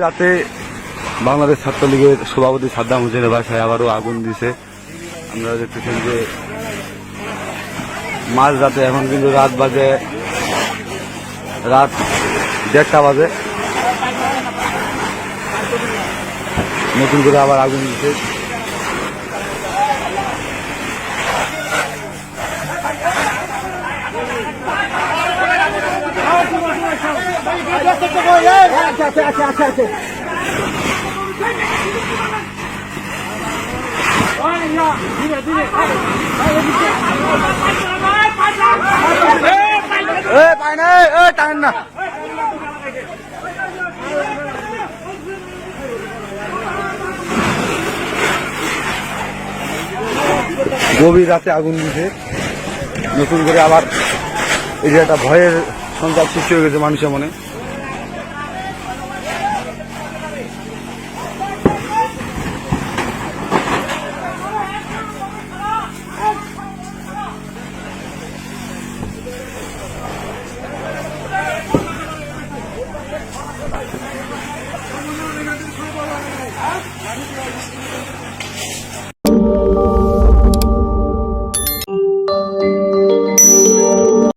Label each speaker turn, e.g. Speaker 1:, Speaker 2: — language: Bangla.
Speaker 1: রাতে বাংলাদেশ ছাত্রলীগের সভাপতি সাদ্দাম হোসেনের বাসায় আবারও আগুন দিছে। আপনারা দেখতেছেন যে মাঝ রাতে, এখন কিন্তু রাত 1:30 বাজে, নতুন করে আবার আগুন দিছে। টানেন না, গভীর রাতে আগুন দিছে। নতুন করে আবার এই যে একটা ভয়ের সঞ্চার সৃষ্টি হয়ে গেছে মানুষের মনে।